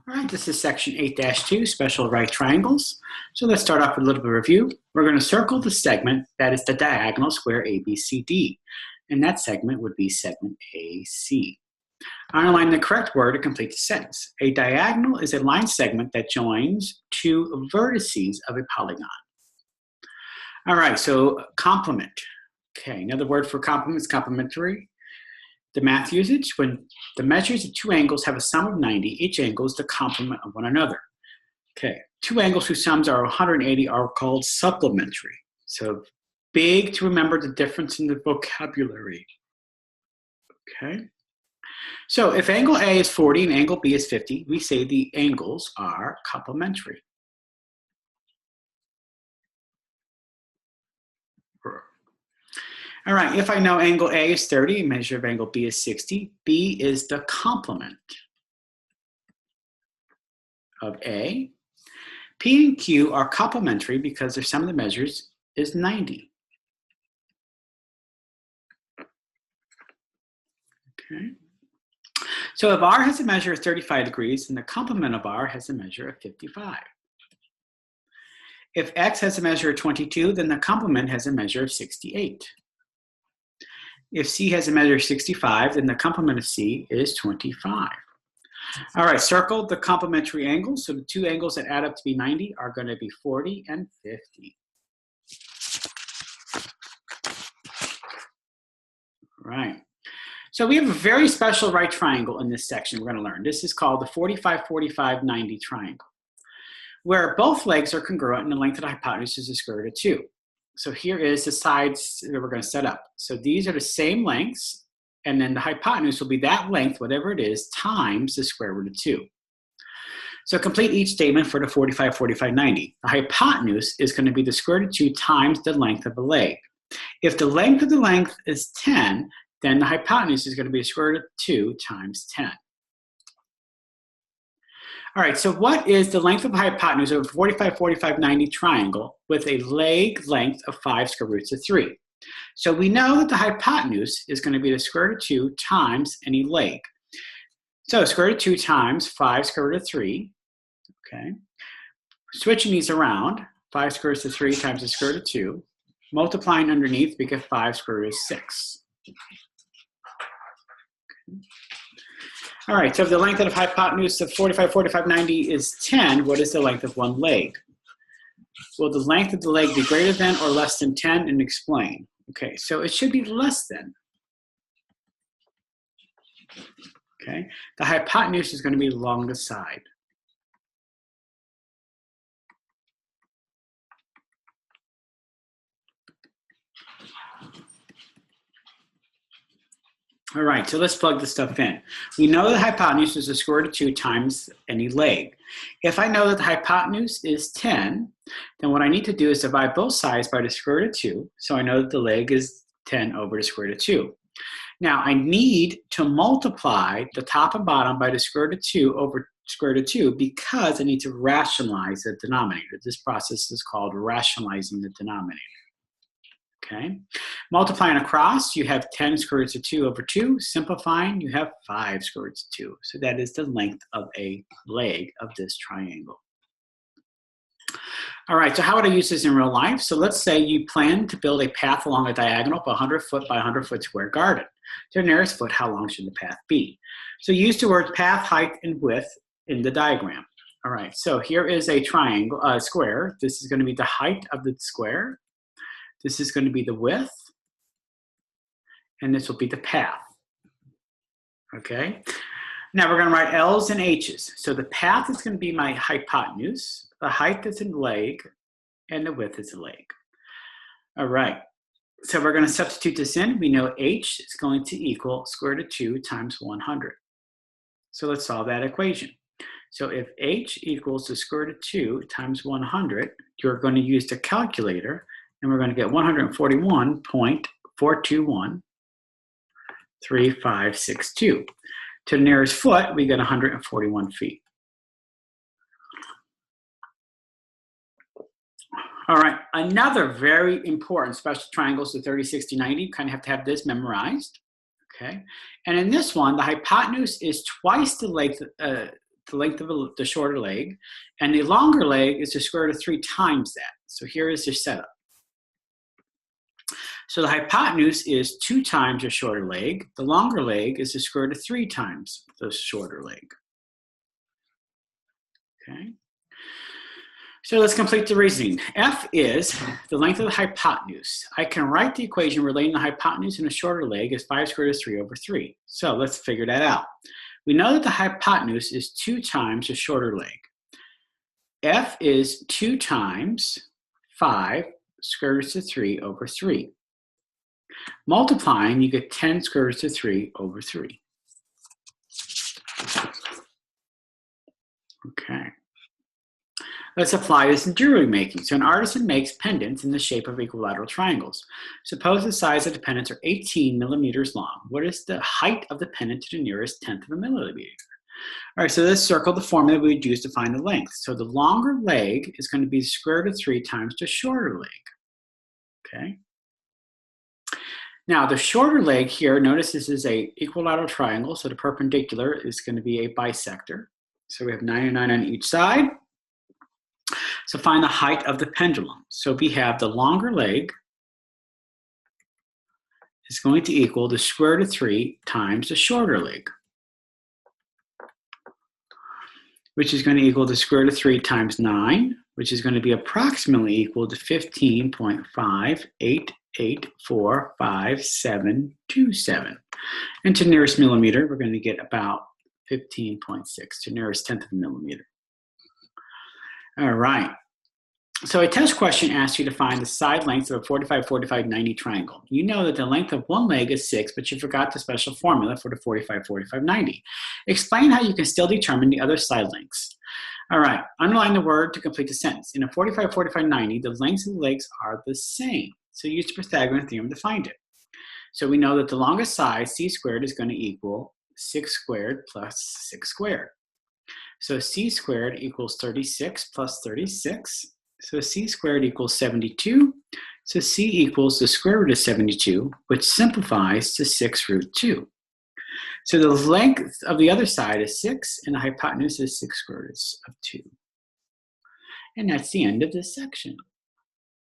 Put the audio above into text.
All right, this is section 8-2, special right triangles. So let's start off with a little bit of review. We're going to circle the segment that is the diagonal square ABCD, and that segment would be segment AC. Underline the correct word to complete the sentence. A diagonal is a line segment that joins two vertices of a polygon. All right, so complement. Okay, another word for complement is complementary. The math usage, when the measures of two angles have a sum of 90, each angle is the complement of one another. Okay, two angles whose sums are 180 are called supplementary. So big to remember the difference in the vocabulary. Okay, so if angle A is 40 and angle B is 50, we say the angles are complementary. All right, if I know angle A is 30, measure of angle B is 60, B is the complement of A. P and Q are complementary because their sum of the measures is 90. Okay. So if R has a measure of 35 degrees, then the complement of R has a measure of 55. If X has a measure of 22, then the complement has a measure of 68. If C has a measure of 65, then the complement of C is 25. All right, circle the complementary angles. So the two angles that add up to be 90 are going to be 40 and 50. All right. So we have a very special right triangle in this section we're going to learn. This is called the 45-45-90 triangle, where both legs are congruent and the length of the hypotenuse is the square root of 2. So here is the sides that we're going to set up. So these are the same lengths, and then the hypotenuse will be that length, whatever it is, times the square root of 2. So complete each statement for the 45-45-90. The hypotenuse is going to be the square root of 2 times the length of the leg. If the length of the length is 10, then the hypotenuse is going to be the square root of 2 times 10. All right, so what is the length of the hypotenuse of a 45-45-90 triangle with a leg length of 5 square roots of 3? So we know that the hypotenuse is going to be the square root of 2 times any leg. So square root of 2 times 5 square root of 3, okay? Switching these around, 5 square root of 3 times the square root of 2, multiplying underneath, we get 5 square root of 6. Okay. All right, so if the length of the hypotenuse of 45-45-90 is 10, what is the length of one leg? Will the length of the leg be greater than or less than 10? And explain. Okay, so it should be less than. Okay, the hypotenuse is going to be along the side. All right, so let's plug this stuff in. We know the hypotenuse is the square root of 2 times any leg. If I know that the hypotenuse is 10, then what I need to do is divide both sides by the square root of 2, so I know that the leg is 10 over the square root of 2. Now, I need to multiply the top and bottom by the square root of 2 over square root of 2 because I need to rationalize the denominator. This process is called rationalizing the denominator. Okay, multiplying across, you have 10 square roots of 2 over 2. Simplifying, you have 5 square roots of 2. So that is the length of a leg of this triangle. All right, so how would I use this in real life? So let's say you plan to build a path along a diagonal of a 100-foot by 100-foot square garden. To the nearest foot, how long should the path be? So use the words path, height, and width in the diagram. All right, so here is a triangle, square. This is going to be the height of the square. This is going to be the width, and this will be the path, okay? Now we're going to write L's and H's. So the path is going to be my hypotenuse, the height is in leg, and the width is a leg. All right, so we're going to substitute this in. We know H is going to equal square root of 2 times 100. So let's solve that equation. So if H equals the square root of 2 times 100, you're going to use the calculator, and we're going to get 141.4213562. To the nearest foot, we get 141 feet. All right, another very important special triangles, the 30, 60, 90. You kind of have to have this memorized, okay? And in this one, the hypotenuse is twice the length, the length of the shorter leg, and the longer leg is the square root of 3 times that. So here is the setup. So the hypotenuse is 2 times the shorter leg. The longer leg is the square root of 3 times the shorter leg. Okay. So let's complete the reasoning. F is the length of the hypotenuse. I can write the equation relating the hypotenuse and the shorter leg as 5 squared is 3 over 3. So let's figure that out. We know that the hypotenuse is 2 times the shorter leg. F is 2 times 5 square root of 3 over 3. Multiplying, you get 10 square root of 3 over 3. Okay. Let's apply this in jewelry making. So an artisan makes pendants in the shape of equilateral triangles. Suppose the size of the pendants are 18 millimeters long. What is the height of the pendant to the nearest tenth of a millimeter? All right, so let's circle the formula we would use to find the length. So the longer leg is going to be the square root of 3 times the shorter leg. Okay. Now the shorter leg here, notice this is a equilateral triangle, so the perpendicular is going to be a bisector. So we have 99 on each side. So find the height of the pendulum. So we have the longer leg is going to equal the square root of 3 times the shorter leg, which is going to equal the square root of 3 times 9, which is going to be approximately equal to 15.58845727. And to the nearest millimeter, we're going to get about 15.6, to the nearest tenth of a millimeter. All right. So a test question asks you to find the side lengths of a 45, 45, 90 triangle. You know that the length of one leg is 6, but you forgot the special formula for the 45, 45, 90. Explain how you can still determine the other side lengths. All right, underline the word to complete the sentence. In a 45, 45, 90, the lengths of the legs are the same. So use the Pythagorean theorem to find it. So we know that the longest side, c squared, is going to equal 6 squared plus 6 squared. So c squared equals 36 plus 36. So c squared equals 72. So c equals the square root of 72, which simplifies to 6 root 2. So the length of the other side is 6, and the hypotenuse is 6 square roots of 2. And that's the end of this section.